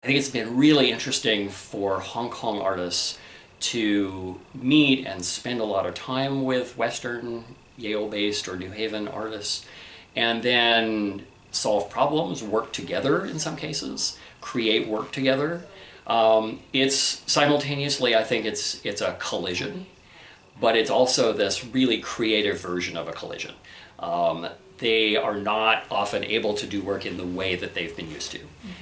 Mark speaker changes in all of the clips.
Speaker 1: I think it's been really interesting for Hong Kong artists to meet and spend a lot of time with Western, Yale-based or New Haven artists, and then solve problems, work together in some cases, create work together. It's simultaneously, I think it's a collision, but it's also this really creative version of a collision. They are not often able to do work in the way that they've been used to.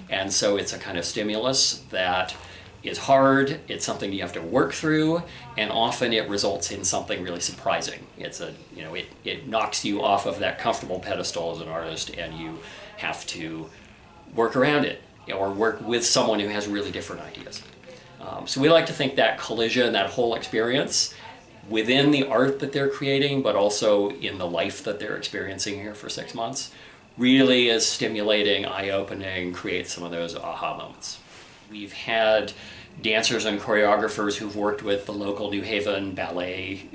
Speaker 1: And so it's a kind of stimulus that is hard, it's something you have to work through, and often it results in something really surprising. It knocks you off of that comfortable pedestal as an artist, and you have to work around it, or work with someone who has really different ideas. So we like to think that collision, that whole experience, within the art that they're creating, but also in the life that they're experiencing here for 6 months, really is stimulating, eye-opening, creates some of those aha moments. We've had dancers and choreographers who've worked with the local New Haven ballet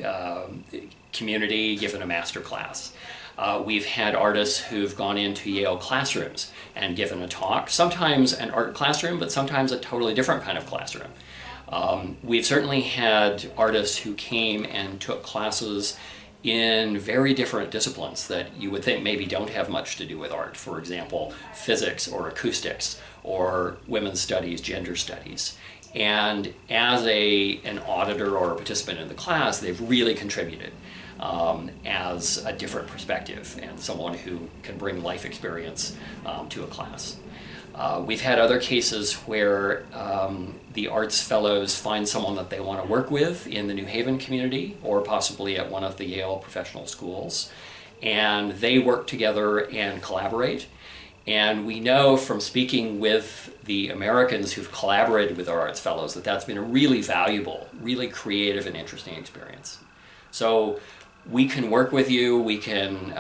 Speaker 1: community given a master class. We've had artists who've gone into Yale classrooms and given a talk, sometimes an art classroom, but sometimes a totally different kind of classroom. We've certainly had artists who came and took classes in very different disciplines that you would think maybe don't have much to do with art. For example, physics or acoustics or women's studies, gender studies. And as an auditor or a participant in the class, they've really contributed as a different perspective and someone who can bring life experience to a class. We've had other cases where the arts fellows find someone that they want to work with in the New Haven community or possibly at one of the Yale professional schools, and they work together and collaborate. And we know from speaking with the Americans who've collaborated with our arts fellows that that's been a really valuable, really creative and interesting experience. So we can work with you, we can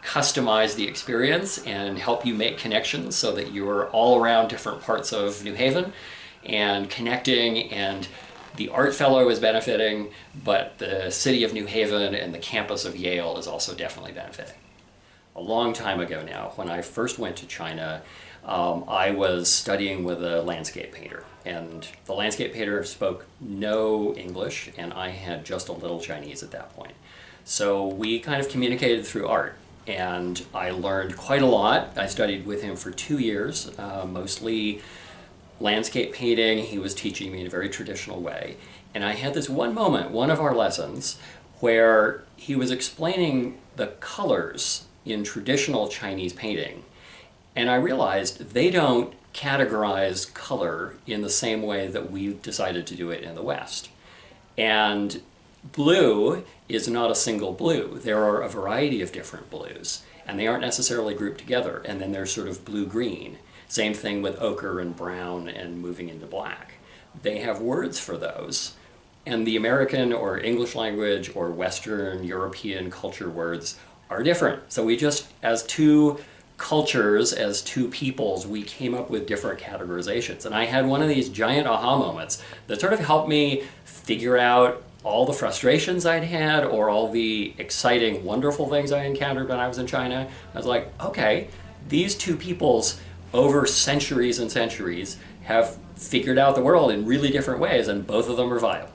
Speaker 1: customize the experience and help you make connections so that you're all around different parts of New Haven and connecting, and the art fellow is benefiting, but the city of New Haven and the campus of Yale is also definitely benefiting. A long time ago now, when I first went to China, I was studying with a landscape painter, and the landscape painter spoke no English, and I had just a little Chinese at that point. So we kind of communicated through art, and I learned quite a lot. I studied with him for 2 years, mostly landscape painting. He was teaching me in a very traditional way. And I had this one moment, one of our lessons, where he was explaining the colors in traditional Chinese painting. And I realized they don't categorize color in the same way that we've decided to do it in the West. And blue is not a single blue. There are a variety of different blues, and they aren't necessarily grouped together. And then there's sort of blue-green. Same thing with ochre and brown and moving into black. They have words for those. And the American or English language or Western European culture words are different. So we just, as two cultures, as two peoples, we came up with different categorizations. And I had one of these giant aha moments that sort of helped me figure out all the frustrations I'd had or all the exciting, wonderful things I encountered when I was in China. I was like, okay, these two peoples over centuries and centuries have figured out the world in really different ways, and both of them are viable.